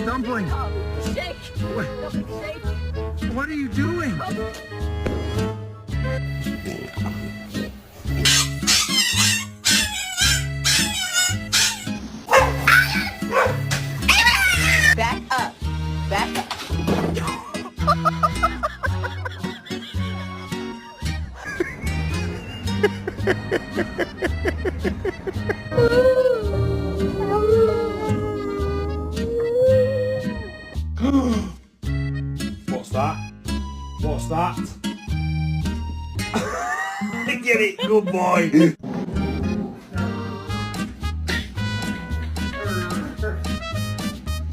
Dumpling, Shake. Shake. what are you doing? Back up. Back up. What's that? What's that? Get it, good boy.